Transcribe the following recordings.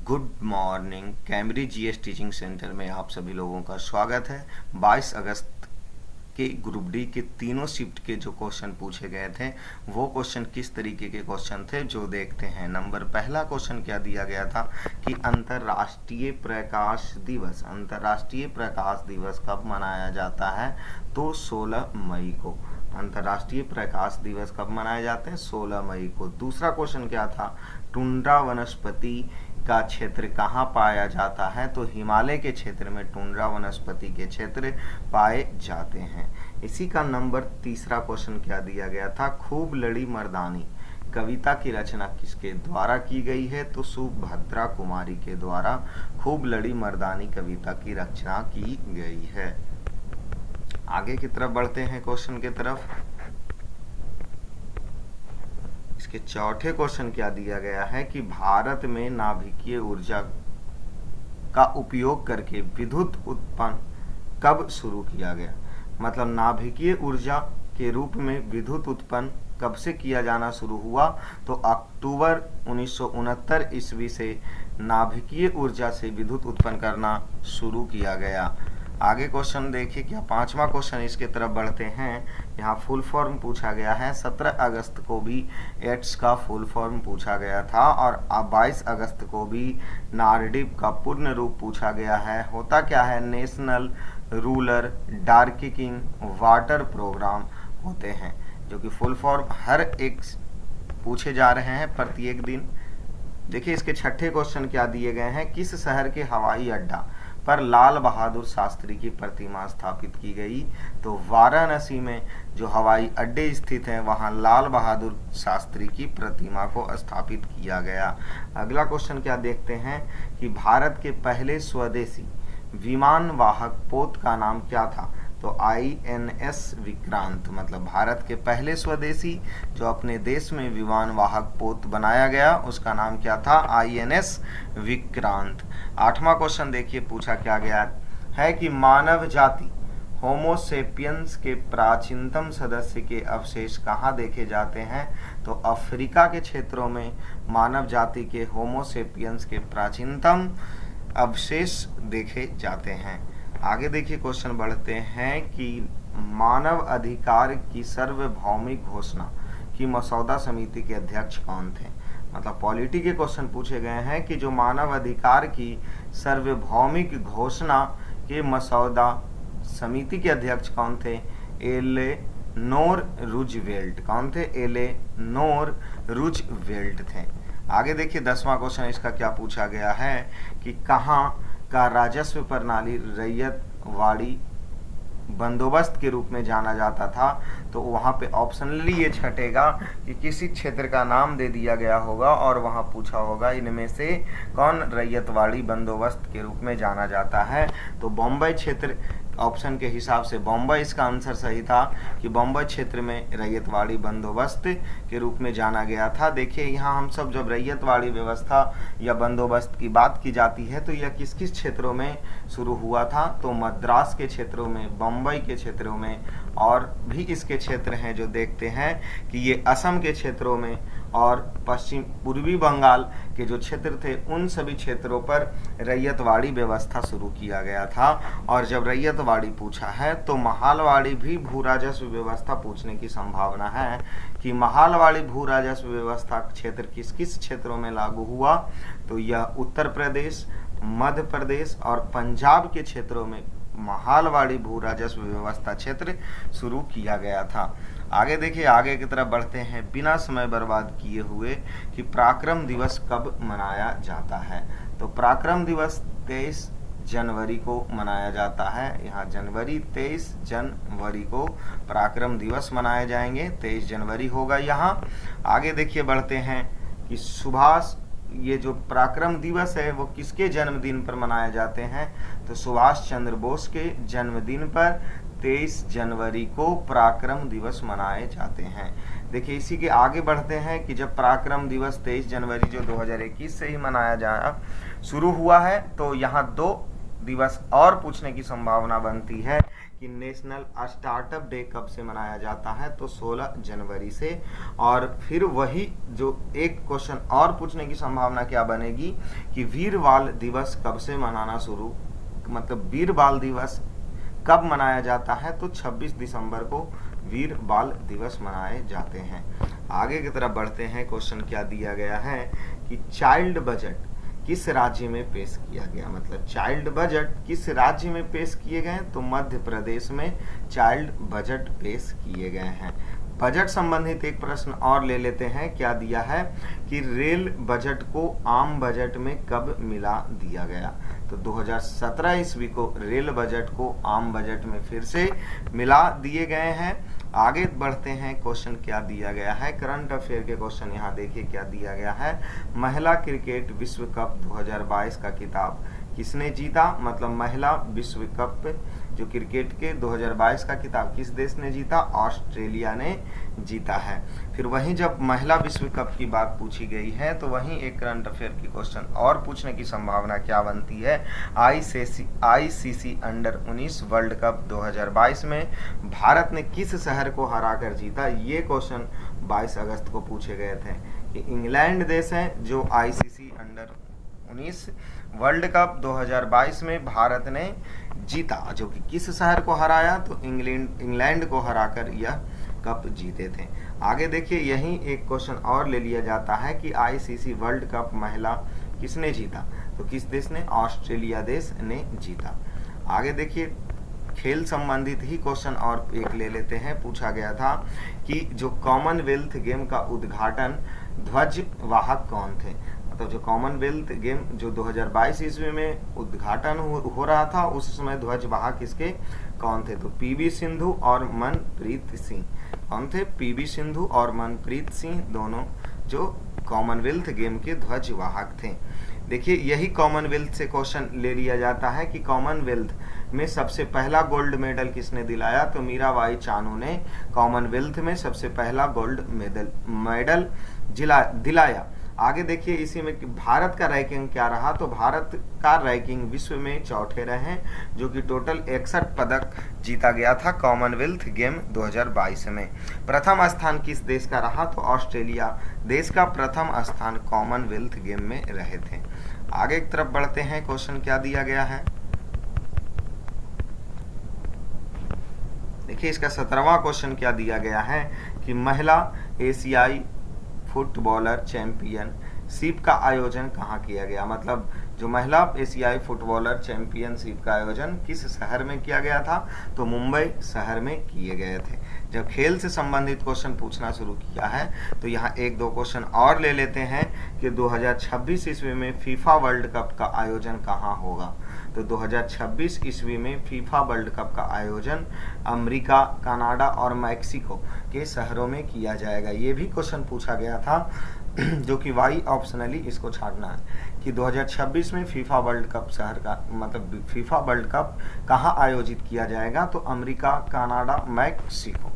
Good morning. Cambridge GS teaching centre में आप सभी लोगों का स्वागत है। 22 अगस्त के ग्रुप डी के तीनों शिफ्ट के जो क्वेश्चन पूछे गए थे वो क्वेश्चन किस तरीके के क्वेश्चन थे जो देखते हैं। नंबर पहला क्वेश्चन क्या दिया गया था कि अंतर्राष्ट्रीय प्रकाश दिवस कब मनाया जाता है? तो 16 मई को। अंतर्राष्ट्रीय प्रकाश दिवस कब मनाए जाते हैं? 16 मई को। दूसरा क्वेश्चन क्या था? टुंड्रा वनस्पति का क्षेत्र कहाँ पाया जाता है? तो हिमालय के क्षेत्र में टुंड्रा वनस्पति के क्षेत्र पाए जाते हैं। इसी का नंबर तीसरा क्वेश्चन क्या दिया गया था? खूब लड़ी मर्दानी कविता की रचना किसके द्वारा की गई है? तो सुभद्रा कुमारी के द्वारा खूब लड़ी मर्दानी कविता की रचना की गई है। आगे की तरफ बढ़ते हैं क्वेश्चन की तरफ। इसके चौथे क्वेश्चन क्या दिया गया है कि भारत में नाभिकीय ऊर्जा का उपयोग करके विद्युत उत्पन्न कब शुरू किया गया? मतलब नाभिकीय ऊर्जा के रूप में विद्युत उत्पन्न कब से किया जाना शुरू हुआ? तो अक्टूबर 1969 ईस्वी से नाभिकीय ऊर्जा से विद्युत उत्पन्न करना शुरू किया गया। आगे क्वेश्चन देखिए क्या पांचवा क्वेश्चन इसके तरफ बढ़ते हैं। यहाँ फुल फॉर्म पूछा गया है। 17 अगस्त को भी एड्स का फुल फॉर्म पूछा गया था और 22 अगस्त को भी नारडिप का पूर्ण रूप पूछा गया है। होता क्या है? National rural drinking water programme होते हैं, जो कि फुल फॉर्म हर एक पूछे जा रहे हैं प्रत्येक दिन। देखिए इसके छठे क्वेश्चन क्या दिए गए हैं। किस शहर के हवाई अड्डा पर लाल बहादुर शास्त्री की प्रतिमा स्थापित की गई? तो वाराणसी में जो हवाई अड्डे स्थित हैं वहां लाल बहादुर शास्त्री की प्रतिमा को स्थापित किया गया। अगला क्वेश्चन क्या देखते हैं कि भारत के पहले स्वदेशी विमान वाहक पोत का नाम क्या था? तो INS विक्रांत। मतलब भारत के पहले स्वदेशी जो अपने देश में विमान वाहक पोत बनाया गया उसका नाम क्या था? INS विक्रांत। आठवां क्वेश्चन देखिए पूछा क्या गया है कि मानव जाति होमोसेपियंस के प्राचीनतम सदस्य के अवशेष कहाँ देखे जाते हैं? तो अफ्रीका के क्षेत्रों में मानव जाति के होमोसेपियंस के प्राचीनतम अवशेष देखे जाते हैं। आगे देखिए क्वेश्चन बढ़ते हैं कि मानव अधिकार की सार्वभौमिक घोषणा की मसौदा समिति के अध्यक्ष कौन थे? मतलब पॉलिटी के क्वेश्चन पूछे गए हैं कि जो मानव अधिकार की सार्वभौमिक घोषणा के मसौदा समिति के अध्यक्ष कौन थे? Eleanor Roosevelt. कौन थे? एलेनोर रूजवेल्ट थे। आगे देखिए 10वां क्वेश्चन इसका क्या पूछा गया है कि कहाँ का राजस्व प्रणाली रैयतवाड़ी बंदोबस्त के रूप में जाना जाता था? तो वहाँ पे ऑप्शनली ये छटेगा कि किसी क्षेत्र का नाम दे दिया गया होगा और वहाँ पूछा होगा इनमें से कौन रैयतवाड़ी बंदोबस्त के रूप में जाना जाता है। तो बॉम्बे क्षेत्र ऑप्शन के हिसाब से बॉम्बे इसका आंसर सही था कि बॉम्बे क्षेत्र में रैयतवाड़ी बंदोबस्त के रूप में जाना गया था। देखिए यहाँ हम सब जब रैयतवाड़ी व्यवस्था या बंदोबस्त की बात की जाती है तो यह किस किस क्षेत्रों में शुरू हुआ था? तो मद्रास के क्षेत्रों में, बम्बई के क्षेत्रों में और भी इसके क्षेत्र हैं जो देखते हैं कि ये असम के क्षेत्रों में और पश्चिम पूर्वी बंगाल के जो क्षेत्र थे उन सभी क्षेत्रों पर रैयतवाड़ी व्यवस्था शुरू किया गया था। और जब रैयतवाड़ी पूछा है तो महालवाड़ी भी भू राजस्व व्यवस्था पूछने की संभावना है कि महालवाड़ी भू राजस्व व्यवस्था क्षेत्र किस किस क्षेत्रों में लागू हुआ? तो यह उत्तर प्रदेश, मध्य प्रदेश और पंजाब के क्षेत्रों में महालवाड़ी भू राजस्व व्यवस्था क्षेत्र शुरू किया गया था। आगे देखिए आगे की तरफ बढ़ते हैं। बिना समय बर्बाद किए हुए कि पराक्रम दिवस कब मनाया जाता है? तो पराक्रम दिवस 23 जनवरी को मनाया जाता है। यहाँ जनवरी 23 जनवरी को पराक्रम दिवस मनाए जाएंगे। 23 जनवरी होगा यहाँ। आगे देखिए बढ़ते हैं कि सुभाष ये जो पराक्रम दिवस है वो किसके जन्मदिन पर मनाए जाते हैं? तो सुभाष चंद्र बोस के जन्मदिन पर 23 जनवरी को पराक्रम दिवस मनाए जाते हैं। देखिए इसी के आगे बढ़ते हैं कि जब पराक्रम दिवस 23 जनवरी जो 2021 से ही मनाया जाना शुरू हुआ है तो यहाँ 2 दिवस और पूछने की संभावना बनती है कि नेशनल स्टार्टअप डे कब से मनाया जाता है, तो 16 जनवरी से। और फिर वही जो एक क्वेश्चन और पूछने की संभावना क्या बनेगी कि वीर बाल दिवस कब से मनाना शुरू, मतलब वीर बाल दिवस कब मनाया जाता है, तो 26 दिसंबर को वीर बाल दिवस मनाए जाते हैं। आगे की तरफ बढ़ते हैं। क्वेश्चन क्या दिया गया है कि चाइल्ड बजट किस राज्य में पेश किया गया, मतलब चाइल्ड बजट किस राज्य में पेश किए गए, तो मध्य प्रदेश में चाइल्ड बजट पेश किए गए हैं। बजट संबंधित एक प्रश्न और ले लेते हैं। क्या दिया है कि रेल बजट को आम बजट में कब मिला दिया गया, तो 2017 ईस्वी को रेल बजट को आम बजट में फिर से मिला दिए गए हैं। आगे बढ़ते हैं। क्वेश्चन क्या दिया गया है, करंट अफेयर के क्वेश्चन यहाँ देखिए क्या दिया गया है। महिला क्रिकेट विश्व कप 2022 का खिताब किसने जीता, मतलब महिला विश्व कप जो क्रिकेट के 2022 का खिताब किस देश ने जीता, ऑस्ट्रेलिया ने जीता है। फिर वहीं जब महिला विश्व कप की बात पूछी गई है तो वहीं एक करंट अफेयर की क्वेश्चन और पूछने की संभावना क्या बनती है। आईसीसी अंडर 19 वर्ल्ड कप 2022 में भारत ने किस शहर को हराकर जीता, ये क्वेश्चन 22 अगस्त को पूछे गए थे कि इंग्लैंड देश है जो आईसीसी अंडर 19 वर्ल्ड कप 2022 में भारत ने जीता, जो कि किस शहर को हराया, तो इंग्लैंड को हराकर यह कप जीते थे। आगे देखिए यही एक क्वेश्चन और ले लिया जाता है कि आईसीसी वर्ल्ड कप महिला किसने जीता, तो किस देश ने, ऑस्ट्रेलिया देश ने जीता। आगे देखिए खेल संबंधित ही क्वेश्चन और एक ले लेते हैं। पूछा गया था कि जो कॉमनवेल्थ गेम का उद्घाटन ध्वज वाहक कौन थे, मतलब जो कॉमनवेल्थ गेम जो 2022 ईस्वी में उद्घाटन हो रहा था उस समय ध्वज वाहक इसके कौन थे, तो पीवी सिंधु और मनप्रीत सिंह। कौन थे, पीवी सिंधु और मनप्रीत सिंह दोनों जो कॉमनवेल्थ गेम के ध्वज वाहक थे। देखिए यही कॉमनवेल्थ से क्वेश्चन ले लिया जाता है कि कॉमनवेल्थ में सबसे पहला गोल्ड मेडल किसने दिलाया, तो मीराबाई चानू ने कॉमनवेल्थ में सबसे पहला गोल्ड मेडल दिलाया। आगे देखिए इसी में भारत का रैंकिंग क्या रहा, तो भारत का रैंकिंग विश्व में चौथे रहे, जो कि टोटल 61 पदक जीता गया था कॉमनवेल्थ गेम 2022 में। प्रथम स्थान किस देश का रहा, तो ऑस्ट्रेलिया देश का प्रथम स्थान कॉमनवेल्थ गेम में रहे थे। आगे की तरफ बढ़ते हैं। क्वेश्चन क्या दिया गया है, देखिए इसका 17वां क्वेश्चन क्या दिया गया है कि महिला एशियाई फुटबॉलर चैंपियनशिप का आयोजन कहाँ किया गया, मतलब जो महिला एशियाई फुटबॉलर चैंपियनशिप का आयोजन किस शहर में किया गया था, तो मुंबई शहर में किए गए थे। जब खेल से संबंधित क्वेश्चन पूछना शुरू किया है तो यहाँ एक दो क्वेश्चन और ले लेते हैं कि 2026 ईस्वी में फीफा वर्ल्ड कप का आयोजन कहाँ होगा, तो 2026 ईस्वी में फीफा वर्ल्ड कप का आयोजन अमेरिका, कनाडा और मैक्सिको के शहरों में किया जाएगा। ये भी क्वेश्चन पूछा गया था जो कि वाई ऑप्शनली इसको छाड़ना है कि 2026 में फीफा वर्ल्ड कप शहर का मतलब फीफा वर्ल्ड कप कहाँ आयोजित किया जाएगा, तो अमेरिका, कनाडा, मैक्सिको।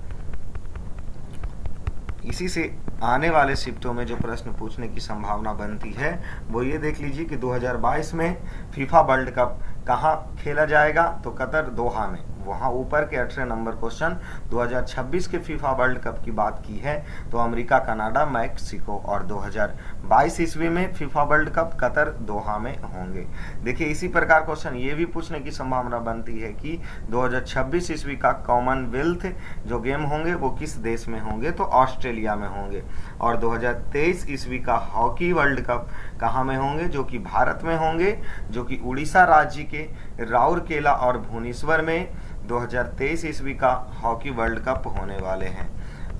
इसी से आने वाले शिफ्टों में जो प्रश्न पूछने की संभावना बनती है वो ये देख लीजिए कि 2022 में फीफा वर्ल्ड कप कहाँ खेला जाएगा, तो कतर, दोहा में। वहाँ ऊपर के 18 नंबर क्वेश्चन 2026 के फीफा वर्ल्ड कप की बात की है तो अमेरिका, कनाडा, मैक्सिको, और 2022 ईस्वी में फीफा वर्ल्ड कप कतर, दोहा में होंगे। देखिए इसी प्रकार क्वेश्चन ये भी पूछने की संभावना बनती है कि 2026 ईस्वी का कॉमनवेल्थ जो गेम होंगे वो किस देश में होंगे, तो ऑस्ट्रेलिया में होंगे। और 2023 ईस्वी का हॉकी वर्ल्ड कप कहाँ में होंगे, जो कि भारत में होंगे, जो कि उड़ीसा राज्य के राउरकेला और भुवनेश्वर में 2023 ईस्वी का हॉकी वर्ल्ड कप होने वाले हैं।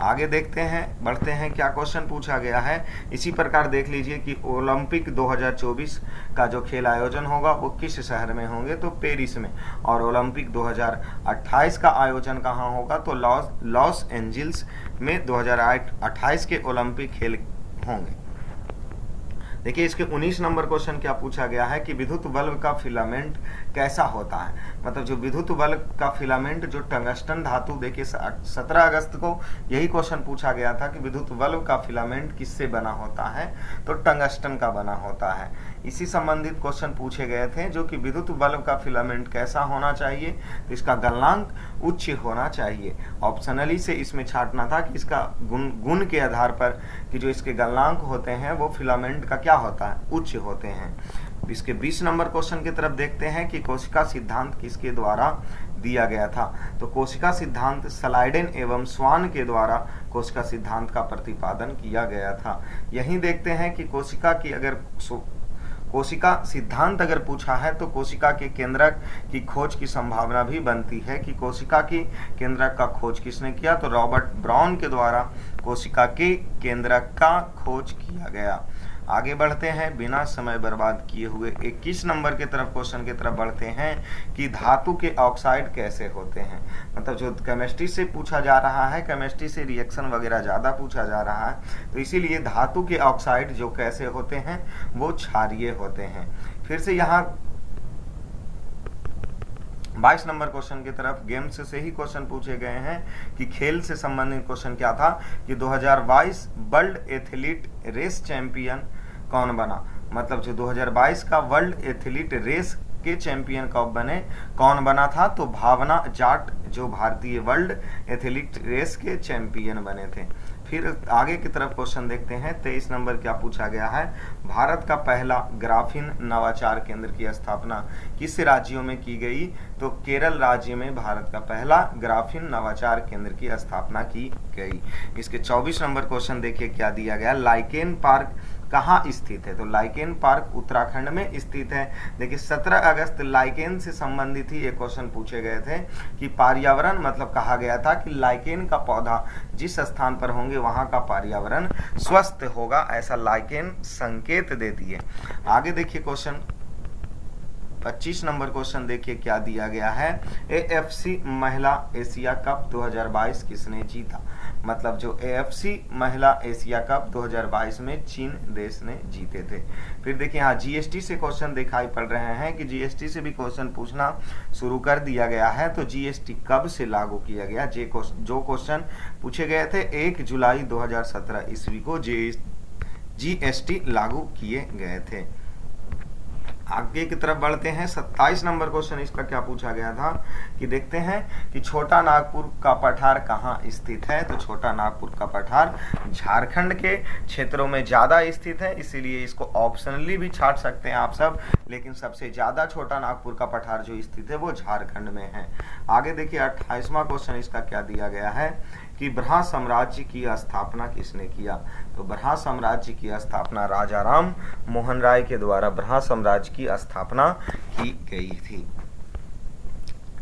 आगे देखते हैं, बढ़ते हैं क्या क्वेश्चन पूछा गया है। इसी प्रकार देख लीजिए कि ओलंपिक 2024 का जो खेल आयोजन होगा वो किस शहर में होंगे, तो पेरिस में। और ओलंपिक 2028 का आयोजन कहाँ होगा, तो लॉस एंजिल्स में 2028 के ओलंपिक खेल होंगे। देखिए इसके 19 नंबर क्वेश्चन क्या पूछा गया है कि विद्युत बल्ब का फिलामेंट कैसा होता है, मतलब जो विद्युत बल्ब का फिलामेंट जो टंगस्टन धातु, देखिए 17 अगस्त को यही क्वेश्चन पूछा गया था कि विद्युत बल्ब का फिलामेंट किससे बना होता है, तो टंगस्टन का बना होता है। इसी संबंधित क्वेश्चन पूछे गए थे, जो कि विद्युत बल्ब का फिलामेंट कैसा होना चाहिए, तो इसका गलनांक उच्च होना चाहिए। ऑप्शनली से इसमें छांटना था कि इसका गुण के आधार पर कि जो इसके गलनांक होते हैं वो फिलामेंट का क्या होता है, उच्च होते हैं। इसके 20 नंबर क्वेश्चन की तरफ देखते हैं कि कोशिका सिद्धांत किसके द्वारा दिया गया था। तो कोशिका सिद्धांत स्लाइडेन एवं स्वान के द्वारा कोशिका सिद्धांत का प्रतिपादन किया गया था। यहीं देखते हैं कि कोशिका सिद्धांत अगर पूछा है तो कोशिका के केंद्रक की खोज की संभावना भी बनती है कि कोशिका की केंद्रक का खोज किसने किया, तो रॉबर्ट ब्राउन के द्वारा कोशिका के केंद्रक का खोज किया गया। आगे बढ़ते हैं बिना समय बर्बाद किए हुए 21 नंबर के तरफ क्वेश्चन की तरफ बढ़ते हैं कि धातु के ऑक्साइड कैसे होते हैं। मतलब जो केमिस्ट्री से पूछा जा रहा है, केमिस्ट्री से रिएक्शन वगैरह ज़्यादा पूछा जा रहा है, तो इसीलिए धातु के ऑक्साइड जो कैसे होते हैं वो क्षारीय होते हैं। फिर से यहाँ 22 नंबर क्वेश्चन की तरफ गेम्स से ही क्वेश्चन पूछे गए हैं कि खेल से संबंधित क्वेश्चन क्या था कि 2022 वर्ल्ड एथलीट रेस चैंपियन कौन बना। मतलब जो 2022 का वर्ल्ड एथलीट रेस के चैंपियन कौन बना था, तो भावना जाट जो भारतीय वर्ल्ड एथलीट रेस के चैंपियन बने थे। फिर आगे की तरफ क्वेश्चन देखते हैं 23 नंबर क्या पूछा गया है, भारत का पहला ग्राफीन नवाचार केंद्र की स्थापना किस राज्यों में की गई, तो केरल राज्य में भारत का पहला ग्राफीन नवाचार केंद्र की स्थापना की गई। इसके 24 नंबर क्वेश्चन देखिए क्या दिया गया, लाइकेन पार्क कहाँ स्थित है, तो लाइकेन पार्क उत्तराखंड में स्थित है। देखिए 17 अगस्त लाइकेन से संबंधित ही एक क्वेश्चन पूछे गए थे कि पर्यावरण, मतलब कहा गया था कि लाइकेन का पौधा जिस स्थान पर होंगे वहां का पर्यावरण स्वस्थ होगा, ऐसा लाइकेन संकेत देती है। आगे देखिए क्वेश्चन 25 नंबर क्वेश्चन देखिए क्या दिया गया है, AFC महिला एशिया कप 2022 किसने जीता। मतलब जो AFC महिला एशिया कप 2022 में चीन देश ने जीते थे। फिर देखिए यहाँ GST से क्वेश्चन दिखाई पड़ रहे हैं कि GST से भी क्वेश्चन पूछना शुरू कर दिया गया है। तो GST कब से लागू किया गया, जो क्वेश्चन पूछे गए थे 1 जुलाई 2017 ईस्वी को GST लागू किए गए थे। आगे की तरफ बढ़ते हैं 27 नंबर क्वेश्चन इसका क्या पूछा गया था कि देखते हैं कि छोटा नागपुर का पठार कहाँ स्थित है, तो छोटा नागपुर का पठार झारखंड के क्षेत्रों में ज्यादा स्थित है, इसीलिए इसको ऑप्शनली भी छाट सकते हैं आप सब, लेकिन सबसे ज्यादा छोटा नागपुर का पठार जो स्थित है वो झारखंड में है। आगे देखिए 28वां क्वेश्चन इसका क्या दिया गया है कि ब्रहा साम्राज्य की स्थापना किसने किया, तो ब्रहा साम्राज्य की स्थापना राजा राम मोहन राय के द्वारा ब्रहा साम्राज्य की स्थापना की गई थी।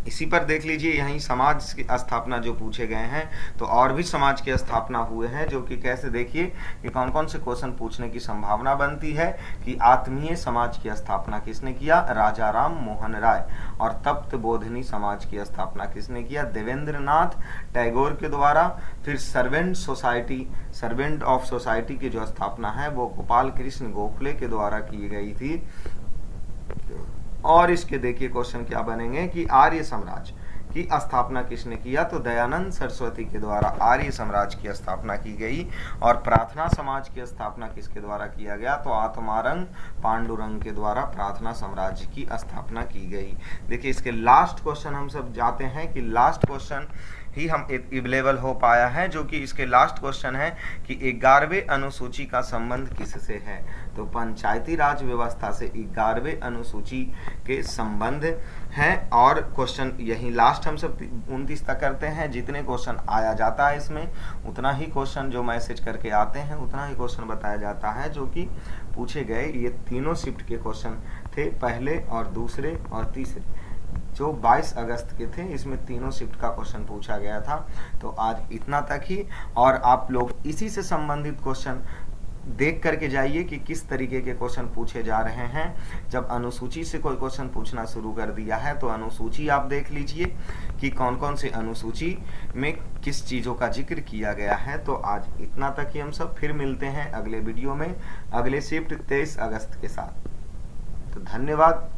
इसी पर देख लीजिए यहीं समाज की स्थापना जो पूछे गए हैं, तो और भी समाज की स्थापना हुए हैं, जो कि कैसे देखिए कि कौन कौन से क्वेश्चन पूछने की संभावना बनती है कि आत्मीय समाज की स्थापना किसने किया, राजा राम मोहन राय। और तप्त बोधनी समाज की स्थापना किसने किया, देवेंद्रनाथ टैगोर के द्वारा। फिर सर्वेंट ऑफ सोसाइटी की जो स्थापना है वो गोपाल कृष्ण गोखले के द्वारा की गई थी। और इसके देखिए क्वेश्चन क्या बनेंगे कि आर्य साम्राज्य की स्थापना किसने किया, तो दयानंद सरस्वती के द्वारा आर्य साम्राज्य की स्थापना की गई। और प्रार्थना समाज की स्थापना किसके द्वारा किया गया, तो आत्मारंग पांडुरंग के द्वारा प्रार्थना साम्राज्य की स्थापना की गई। देखिए इसके लास्ट क्वेश्चन हम सब जाते हैं कि लास्ट क्वेश्चन ही हम अवेलेबल हो पाया है, जो कि इसके लास्ट क्वेश्चन है कि 11वें अनुसूची का संबंध किससे है, तो पंचायती राज व्यवस्था से 11वें अनुसूची के संबंध हैं। और क्वेश्चन यही लास्ट हम सब 29 तक करते हैं। जितने क्वेश्चन आया जाता है इसमें उतना ही क्वेश्चन जो मैसेज करके आते हैं उतना ही क्वेश्चन बताया जाता है, जो कि पूछे गए। ये तीनों शिफ्ट के क्वेश्चन थे, पहले और दूसरे और तीसरे, जो 22 अगस्त के थे। इसमें तीनों शिफ्ट का क्वेश्चन पूछा गया था। तो आज इतना तक ही, और आप लोग इसी से संबंधित क्वेश्चन देख करके जाइए कि किस तरीके के क्वेश्चन पूछे जा रहे हैं। जब अनुसूची से कोई क्वेश्चन पूछना शुरू कर दिया है तो अनुसूची आप देख लीजिए कि कौन कौन से अनुसूची में किस चीज़ों का जिक्र किया गया है। तो आज इतना तक ही, हम सब फिर मिलते हैं अगले वीडियो में अगले शिफ्ट 23 अगस्त के साथ। तो धन्यवाद।